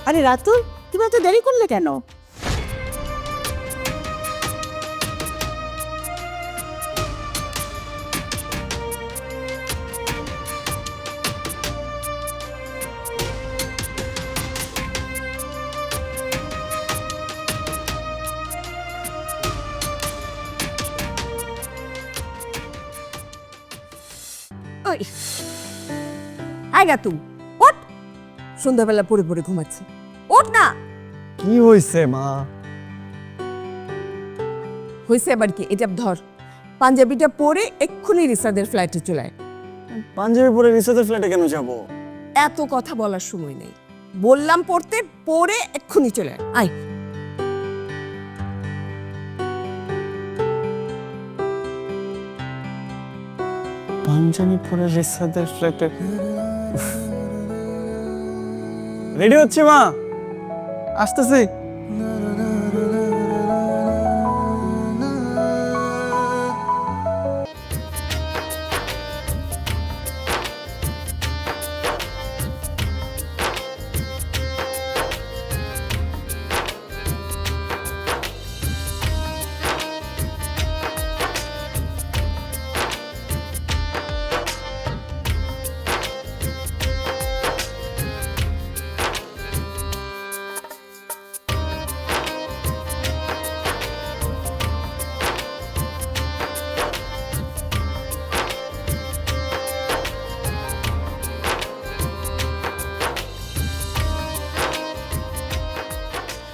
আরে রাতুল, তুমি এত দেরি করলে কেন? ওই আয় গা তুই ওঠ, সন্ধ্যাবেলা পড়ে পড়ে ঘুমাচ্ছি, ওঠ না। কি হইছে মা? হয়েছে আবার কি? এটা ধর, পাঞ্জাবিটা পরে এক্ষুনি রিসাদের ফ্লাইটে চলে আয়। পাঞ্জাবি পরে রিসাদের ফ্ল্যাটে কেন যাব? এত কথা বলার সময় নেই, বললাম পড়তে, পরে এক্ষুনি চলে আয়। আয় পাঞ্জাবি পরে রিসাদের ফ্ল্যাটে রেডি হচ্ছে মা, আসতেছি।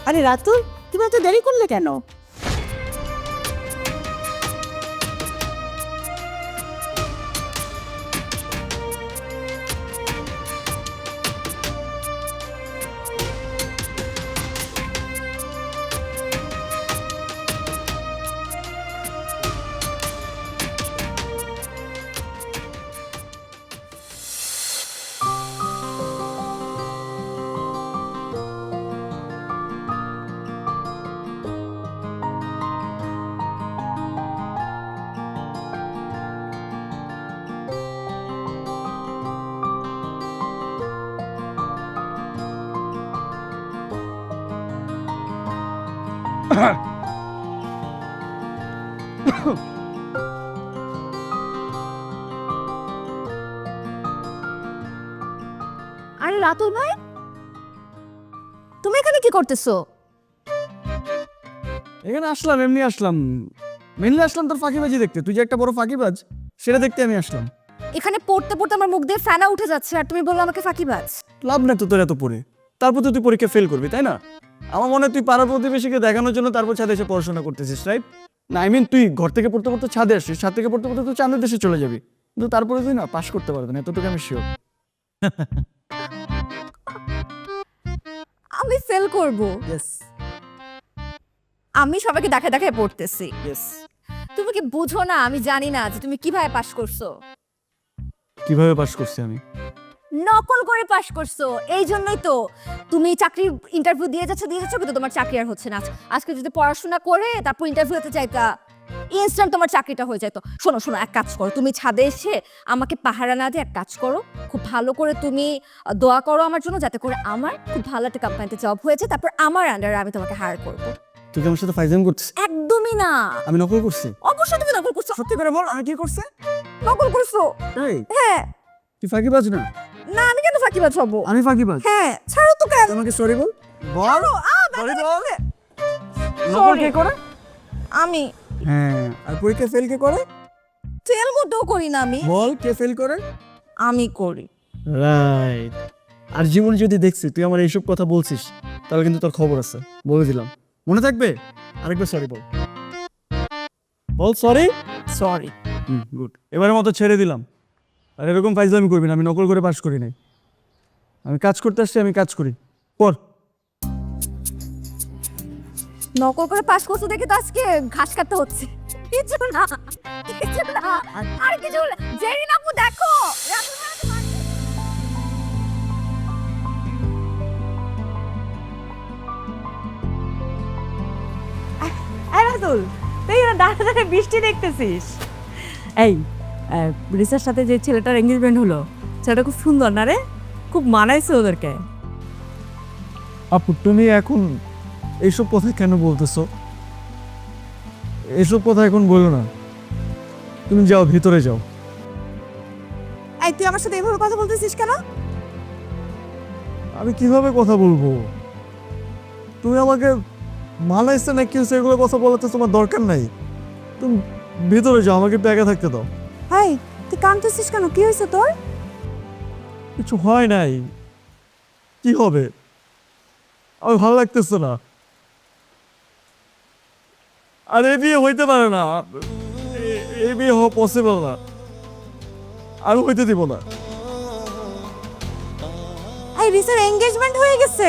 আরে রাতুল, তুমি এত দেরি করলে কেন? আরে রাতুল ভাই, তুমি এখানে কি করতেছো? এখানে আসলাম, এমনি আসলাম, মেনলি আসলাম তোর ফাঁকিবাজি দেখতে। তুই যে একটা বড় ফাঁকিবাজ, সেটা দেখতে আমি আসলাম। এখানে পড়তে পড়তে আমার মুখ দিয়ে ফেনা উঠে যাচ্ছে আর তুমি বললো আমাকে ফাঁকিবাজ। লাভ না তো তোর এত পড়ে, তারপর তো তুই পরীক্ষা ফেল করবি, তাই না? আমার মনে হয় তুই পাড়া প্রতিবেশীকে দেখানোর জন্য তারপর ছাদে এসে পড়াশোনা করতেছিস, রাইট? না, আই মিন তুই ঘর থেকে পড়তে পড়তে ছাদে আসিস, ছাদ থেকে পড়তে পড়তে তুই চাঁদের দেশে চলে যাবি, কিন্তু তারপরে তুই না পাস করতে পারবি না, এতটুকু আমি শিওর। আমি ফেল করব? ইয়েস আমি সবাইকে দেখায় দেখায় পড়তেছি। ইয়েস। তুমি কি বুঝো না আমি জানি না যে তুমি কিভাবে পাশ করছো? কিভাবে পাস করছি আমি? নকল করে পাশ করছো। এই জন্যই তো তুমি চাকরির ইন্টারভিউ দিয়ে যাচ্ছ কিন্তু তোমার চাকরি আর হচ্ছে না। আজকে যদি পড়াশোনা করে তারপর ইন্টারভিউ হতে চাইতা, ইনস্ট্যান্ট তোমার চাকরিটা হয়ে যেত। শোনো শোনো, এক কাজ করো, তুমি ছাদে এসে আমাকে পাহারা না দিয়ে এক কাজ করো, খুব ভালো করে তুমি দোয়া করো আমার জন্য, যাতে করে আমার খুব ভালো একটা কোম্পানিতে জব হয়েছে, তারপর আমার আন্ডারে আমি তোমাকে হায়ার করব। তুই কি আমার সাথে ফাইজলামি করছিস? একদমই না। আমি নকল করছি? অবশ্যই তুমি নকল করছো। সত্যি করে বল, আমি কি করছি? নকল করছো? এই হ্যাঁ। তুই ফাঁকিবাজ না? না, আমি কেন ফাঁকিবাজ হব? আমি ফাঁকিবাজ? হ্যাঁ, ছাড়ো তো কেন? আমাকে সরি বল। বল সরি বল। নকল Sorry. কে করে? আমি হ্যাঁ, আর পরীক্ষা ফেল কে করে? ফেল মোটেও করি না। আমি বল কে ফেল করে? আমি করি। রাইট। আর জীবন যদি দেখছি তুই আমার এইসব কথা বলছিস, তাহলে কিন্তু তোর খবর আছে, বলে দিলাম। মনে থাকবে? আরেকবার সরি বল। বল সরি। সরি। গুড, এবারের মতো ছেড়ে দিলাম। আর এরকম ফাইজলামি করবি না, আমি নকল করে পাস করি নাই। আমি কাজ করতে আসছি, আমি কাজ করি। পর। নকল করে পাস করছো দেখে তো আজকে ঘাস কাটতে হচ্ছে। কিছু না, কিছু না, আর কিছু না। জেরিন আপু দেখো, রাতুল ভাই আমাকে মারছে। এই রাতুল, তুই না দাঁড়া দাঁড়া বৃষ্টি দেখতেছিস? এই রিসার সাথে যে ছেলেটার এঙ্গেজমেন্ট হলো, ছেলেটা খুব সুন্দর না রে? খুব মানাইছে ওদেরকে। আপু তুমি এখন এইসব কথা কেন বলতেছো? এসব কথা এখন বলো না, তুমি যাও, ভিতরে যাও। এই তুই আমার সাথে এভাবে কথা বলতেছিস কেন? আমি কিভাবে কথা বলবো? তুমি আমাকে মানাইছে না কিছু, এগুলো কথা বলাতে তোমার দরকার নাই। তুমি ভিতরে যাও, আমাকে একটু একা থাকতে দাও। হাই, তুই কাঁদতেছিস কেন? কি হয়েছে তোর? কিছু হয় নাই, কি হবে? আমার ভালো লাগতেছে না। আর এ বিয়ে হইতে পারে না, এ বিয়ে হওয়া পসিবল না, আমি হইতে দিব না। এই রিসার এনগেজমেন্ট হয়ে গেছে,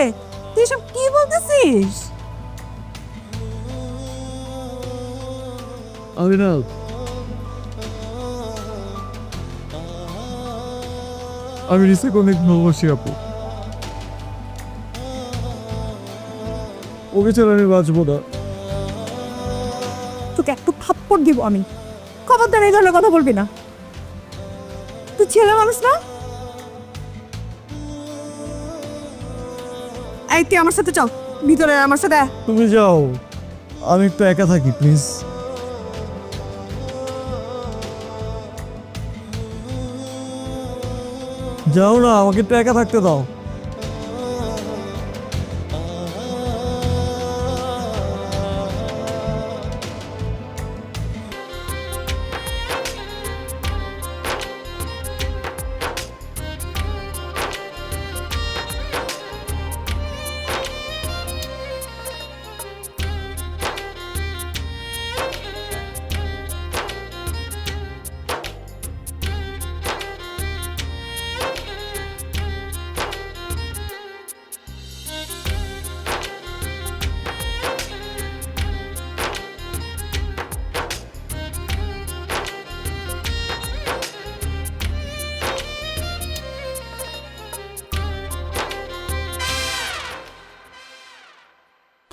তুই সব কি বলতেছিস? আমি না, আমি রিসাকে অনেক ভালোবাসি আপু, ওকে ছাড়া আমি বাঁচবো না। তোকে একটু থাপ্পড় দিব আমি, খবরদার এই ধরনের কথা বলবি না। তুই ছেলে মানুষ না? এই তুই আমার সাথে চল, ভিতরে আয় আমার সাথে। তুমি যাও, আমি একটু একা থাকি প্লিজ। যাও না, আমাকে একটু একা থাকতে দাও।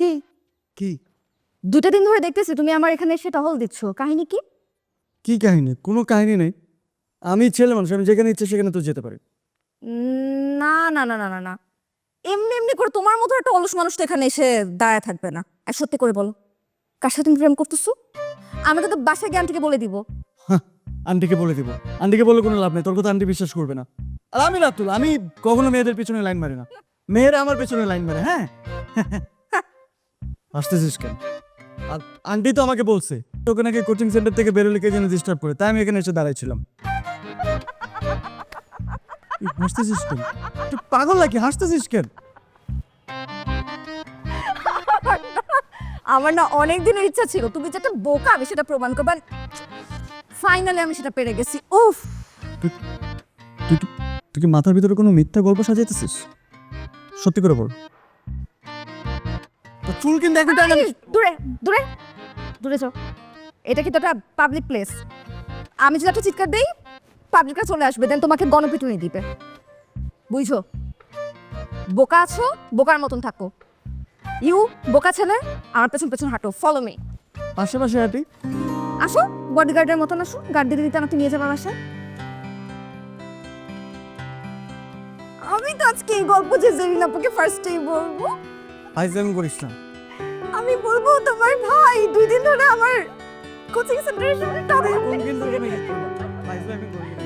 কি কি? 2টা দিন ধরে দেখতেছি তুমি আমার এখানে এসে টহল দিচ্ছ, কাহিনী কি? কি কাহিনী? কোনো কাহিনী নেই। আমি ছেলে মানুষ, আমি যেখানে ইচ্ছে সেখানে তো যেতে পারি। না না না না না না, এমনি এমনি করে তোমার মতো একটা অলস মানুষ তো এখানে এসে দাঁড়ায় থাকবে না। আর সত্যি করে বলো, কার সাথে তুমি প্রেম করতেছো? আমি তো বাসায় গিয়ে আন্টিকে বলে দিব। হ্যাঁ, আন্টিকে বলে দিব। আন্টিকে বলে কোনো লাভ নেই, তোর কথা আন্টি বিশ্বাস করবে না। আর আমি রাতুল, আমি কখনো মেয়েদের পিছনে লাইন মারি না, মেয়েরা আমার পেছনে লাইন মারে। হ্যাঁ, আসতেছিস কেন? আর আন্টি তো আমাকে বলছে তোকে নাকি কোচিং সেন্টার থেকে বেরোলে কে যেন ডিস্টার্ব করে, তাই আমি এখানে এসে দাঁড়াইছিলাম। তুই হাসতেছিস কেন? তুই পাগল নাকি? হাসতেছিস কেন? আমার না অনেক দিনের ইচ্ছা ছিল তুমি যেটা বোকা আমি সেটা প্রমাণ করবা। ফাইনালি আমি সেটা পেরে গেছি। উফ, তুই কি মাথার ভিতরে কোনো মিথ্যা গল্প সাজাইতেছিস? সত্যি করে বল। তোর চুল কিন্তু এখন টানা। দূরে দূরে দূরে যাও। এটা কিন্তু একটা পাবলিক প্লেস। আমি যদি একটা চিৎকার দেই পাবলিকরা চলে আসবে, দেন তোমাকে গণপিটুনি দিবে, বুঝছো? বোকা আছো, বোকার মতন থাকো। ইউ বোকা ছেলে, আমার পেছন পেছন হাঁটো, ফলো মি। পাশে পাশে হাঁটি। আসো, বডিগার্ডের মতন আসো, গার্ড দিতে দিতে আমাকে নিয়ে যাবে বাসায়। আমি তো আজকে এই গল্প যে জেরিন আপুকে ফার্স্টেই বলবো। ফাইজলামি করিস না। আমি বলবো তোমার ভাই 2 দিন ধরে আমার কোচিং সেন্টারের সামনে কোন দিন ধরে ফাইজলামি করিস?